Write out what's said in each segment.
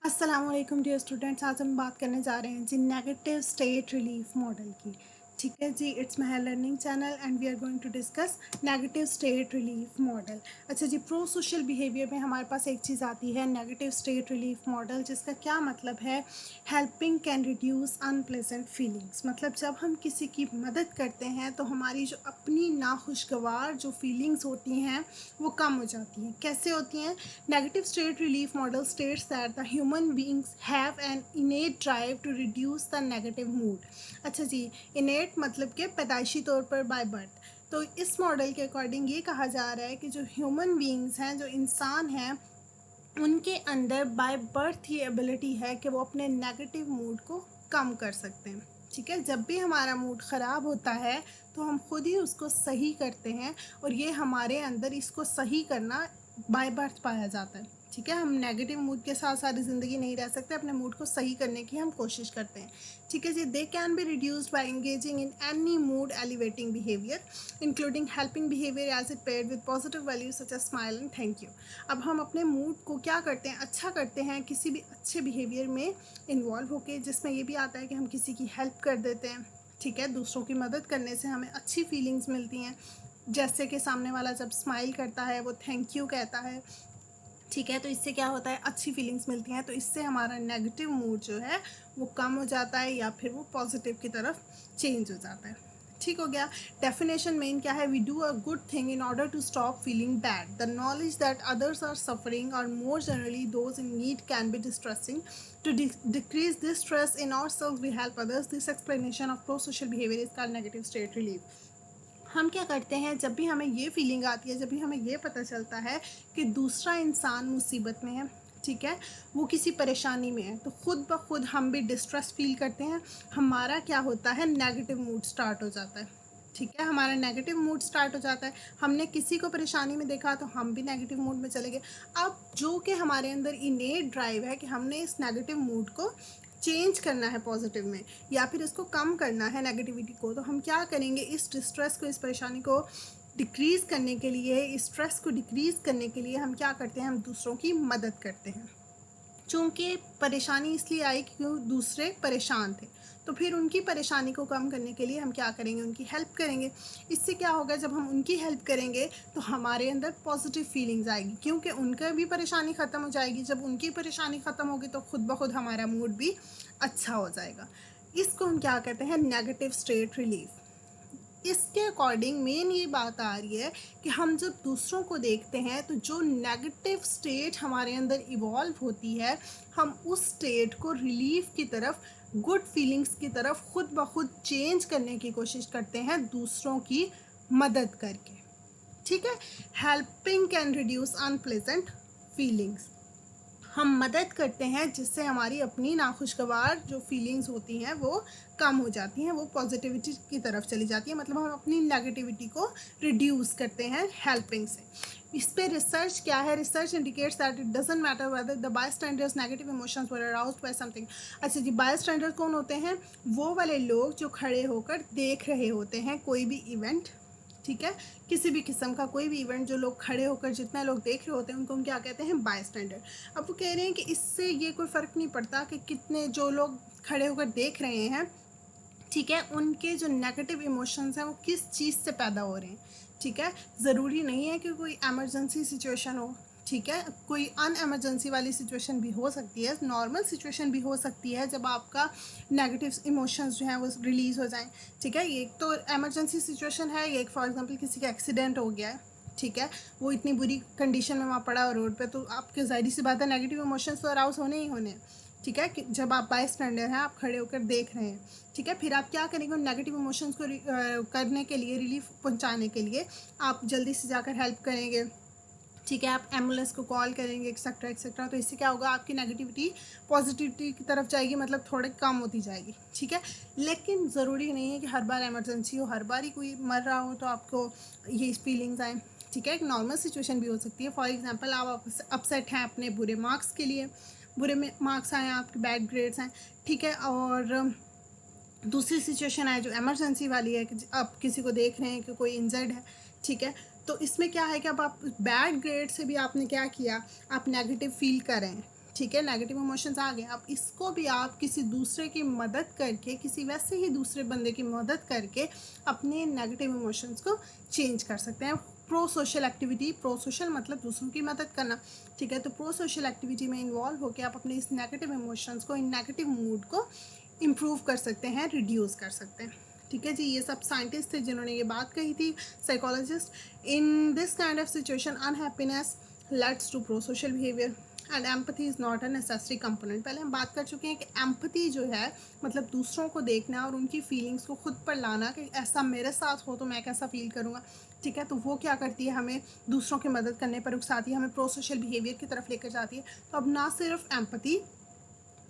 अस्सलामुअलैकुम dear students. आज हम बात करने जा रहे हैं जी नेगेटिव स्टेट रिलीफ मॉडल की। ठीक है जी, it's my learning channel and we are going to discuss negative state relief model. अच्छा जी, प्रो सोशल बिहेवियर में हमारे पास एक चीज़ आती है नेगेटिव स्टेट रिलीफ मॉडल, जिसका क्या मतलब है, helping can reduce unpleasant feelings. मतलब जब हम किसी की मदद करते हैं तो हमारी जो अपनी नाखुशगवार जो फीलिंग्स होती हैं वो कम हो जाती हैं। कैसे होती हैं? Negative state relief model states that the human beings have an innate drive to reduce the negative mood। अच्छा जी, innate मतलब कि पैदाइशी तौर पर बाय बर्थ। तो इस मॉडल के अकॉर्डिंग ये कहा जा रहा है कि जो ह्यूमन बींग्स हैं, जो इंसान हैं, उनके अंदर बाय बर्थ ये एबिलिटी है कि वो अपने नेगेटिव मूड को कम कर सकते हैं। ठीक है, जब भी हमारा मूड ख़राब होता है तो हम खुद ही उसको सही करते हैं और ये हमारे अंदर इसको सही करना बाय बर्थ पाया जाता है। ठीक है, हम नेगेटिव मूड के साथ सारी ज़िंदगी नहीं रह सकते, अपने मूड को सही करने की हम कोशिश करते हैं। ठीक है जी, they can be reduced by engaging in any mood elevating behaviour including helping behaviour as it paired with positive values such as smile and thank you. अब हम अपने मूड को क्या करते हैं, अच्छा करते हैं किसी भी अच्छे बिहेवियर में इन्वॉल्व होके, जिसमें ये भी आता है कि हम किसी की हेल्प कर देते हैं। ठीक है, दूसरों की मदद करने से हमें अच्छी फीलिंग्स मिलती हैं, जैसे कि सामने वाला जब स्माइल करता है, वो थैंक यू कहता है। ठीक है, तो इससे क्या होता है, अच्छी फीलिंग्स मिलती हैं, तो इससे हमारा नेगेटिव मूड जो है वो कम हो जाता है या फिर वो पॉजिटिव की तरफ चेंज हो जाता है। ठीक हो गया। डेफिनेशन मेन क्या है, we do a good thing in order to stop feeling bad. The knowledge that others are suffering और more generally those in need can be distressing. To decrease this stress in our self we help others. This explanation of prosocial behaviour is called negative state relief. हम क्या करते हैं, जब भी हमें ये feeling आती है, जब भी हमें ये पता चलता है कि दूसरा इंसान मुसीबत में है, ठीक है, वो किसी परेशानी में है, तो खुद ब खुद हम भी डिस्ट्रेस फील करते हैं। हमारा क्या होता है, नेगेटिव मूड स्टार्ट हो जाता है। ठीक है, हमारा नेगेटिव मूड स्टार्ट हो जाता है। हमने किसी को परेशानी में देखा तो हम भी नेगेटिव मूड में चले गए। अब जो कि हमारे अंदर इनेट ड्राइव है कि हमने इस नेगेटिव मूड को चेंज करना है पॉजिटिव में, या फिर इसको कम करना है नेगेटिविटी को, तो हम क्या करेंगे, इस डिस्ट्रेस को, इस परेशानी को डिक्रीज़ करने के लिए, इस स्ट्रेस को डिक्रीज़ करने के लिए हम क्या करते हैं, हम दूसरों की मदद करते हैं। चूँकि परेशानी इसलिए आई क्योंकि दूसरे परेशान थे, तो फिर उनकी परेशानी को कम करने के लिए हम क्या करेंगे, उनकी हेल्प करेंगे। इससे क्या होगा, जब हम उनकी हेल्प करेंगे तो हमारे अंदर पॉजिटिव फीलिंग्स आएगी, क्योंकि उनका भी परेशानी ख़त्म हो जाएगी। जब उनकी परेशानी ख़त्म होगी तो खुद ब खुद हमारा मूड भी अच्छा हो जाएगा। इसको हम क्या कहते हैं, नेगेटिव स्टेट रिलीफ। इसके अकॉर्डिंग मेन ये बात आ रही है कि हम जब दूसरों को देखते हैं तो जो नेगेटिव स्टेट हमारे अंदर इवॉल्व होती है, हम उस स्टेट को रिलीफ की तरफ, गुड फीलिंग्स की तरफ खुद ब खुद चेंज करने की कोशिश करते हैं दूसरों की मदद करके। ठीक है, helping can reduce unpleasant feelings. हम मदद करते हैं जिससे हमारी अपनी नाखुशगवार जो फीलिंग्स होती हैं वो कम हो जाती हैं, वो पॉजिटिविटी की तरफ चली जाती है। मतलब हम अपनी नेगेटिविटी को रिड्यूस करते हैं हेल्पिंग से। इस पे रिसर्च क्या है, research indicates that it doesn't matter whether the bystanders negative emotions were aroused by something. अच्छा जी, बायस्टैंडर्स कौन होते हैं, वो वाले लोग जो खड़े होकर देख रहे होते हैं कोई भी इवेंट। ठीक है, किसी भी किस्म का कोई भी इवेंट जो लोग खड़े होकर, जितना लोग देख रहे होते हैं, उनको हम क्या कहते हैं, बाय स्टैंडर्ड। अब वो कह रहे हैं कि इससे ये कोई फ़र्क नहीं पड़ता कि कितने जो लोग खड़े होकर देख रहे हैं, ठीक है, उनके जो नेगेटिव इमोशंस हैं वो किस चीज़ से पैदा हो रहे हैं। ठीक है, ज़रूरी नहीं है कि कोई एमरजेंसी सिचुएशन हो। ठीक है, कोई अन एमरजेंसी वाली सिचुएशन भी हो सकती है, नॉर्मल सिचुएशन भी हो सकती है जब आपका नेगेटिव इमोशंस जो हैं वो रिलीज़ हो जाएं। ठीक है, ये तो एमरजेंसी सिचुएशन है, ये फॉर एग्जांपल किसी का एक्सीडेंट हो गया है, ठीक है, वो इतनी बुरी कंडीशन में वहाँ पड़ा रोड पे, तो आपके ज़ाहिर सी बात है नेगेटिव इमोशंस तो अराउज होने ही होने हैं। ठीक है, कि जब आप बाय स्टैंडर्ड हैं, आप खड़े होकर देख रहे हैं, ठीक है, फिर आप क्या करेंगे, उन नेगेटिव इमोशंस को करने के लिए, रिलीफ पहुंचाने के लिए आप जल्दी से जाकर हेल्प करेंगे। ठीक है, आप एम्बुलेंस को कॉल करेंगे, एक्सेट्रा एक्सेट्रा। तो इससे क्या होगा, आपकी नेगेटिविटी पॉजिटिविटी की तरफ जाएगी, मतलब थोड़े कम होती जाएगी। ठीक है, लेकिन ज़रूरी नहीं है कि हर बार एमरजेंसी हो, हर बार ही कोई मर रहा हो तो आपको ये फीलिंग्स आए। ठीक है, एक नॉर्मल सिचुएशन भी हो सकती है। फॉर एग्जांपल आप अपसेट हैं अपने बुरे मार्क्स के लिए, बुरे मार्क्स आए, आपके बैड ग्रेड्स हैं, ठीक है, और दूसरी सिचुएशन है जो इमरजेंसी वाली है कि आप किसी को देख रहे हैं कि कोई इंजर्ड है। ठीक है, तो इसमें क्या है कि अब आप बैड ग्रेड से भी आपने क्या किया, आप नेगेटिव फील कर रहे हैं। ठीक है, नेगेटिव इमोशंस आ गए। अब इसको भी आप किसी दूसरे की मदद करके, किसी वैसे ही दूसरे बंदे की मदद करके अपने नेगेटिव इमोशंस को चेंज कर सकते हैं। Pro social activity, pro social मतलब दूसरों की मदद करना, ठीक है। तो प्रो सोशल एक्टिविटी में इन्वॉल्व होकर आप अपने इस नेगेटिव इमोशंस को, इन नेगेटिव मूड को इम्प्रूव कर सकते हैं, रिड्यूस कर सकते हैं। ठीक है जी, ये सब साइंटिस्ट थे जिन्होंने ये बात कही थी, psychologist. In this kind of situation unhappiness leads to prosocial behaviour and empathy is not a necessary component. पहले हम बात कर चुके हैं कि एम्पैथी जो है मतलब दूसरों को देखना और उनकी फीलिंग्स को खुद पर लाना कि ऐसा मेरे साथ हो तो मैं कैसा फील करूँगा। ठीक है, तो वो क्या करती है, हमें दूसरों की मदद करने पर उकसाती है, हमें प्रो सोशल बिहेवियर की तरफ लेकर जाती है। तो अब ना सिर्फ एम्पैथी,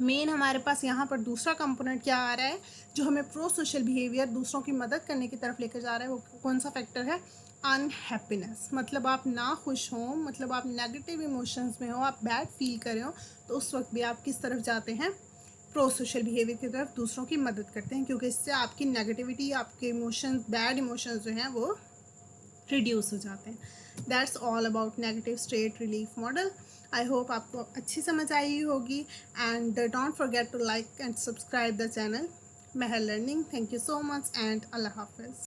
मेन हमारे पास यहाँ पर दूसरा कंपोनेंट क्या आ रहा है जो हमें प्रो सोशल बिहेवियर, दूसरों की मदद करने की तरफ लेकर जा रहा है। वो कौन सा फैक्टर है? अनहैप्पीनेस। मतलब आप ना खुश हो, मतलब आप नेगेटिव इमोशंस में हो, आप बैड फील कर रहे हो, तो उस वक्त भी आप किस तरफ जाते हैं? प्रो सोशल बिहेवियर की तरफ, दूसरों की मदद करते हैं, क्योंकि इससे आपकी नेगेटिविटी, आपके इमोशंस, बैड इमोशंस जो हैं वो रिड्यूस हो जाते हैं। That's all about negative state relief model. I hope आपको अच्छी समझ आई होगी and don't forget to like and subscribe the channel महल learning. Thank you so much and अल्लाह हाफिज़।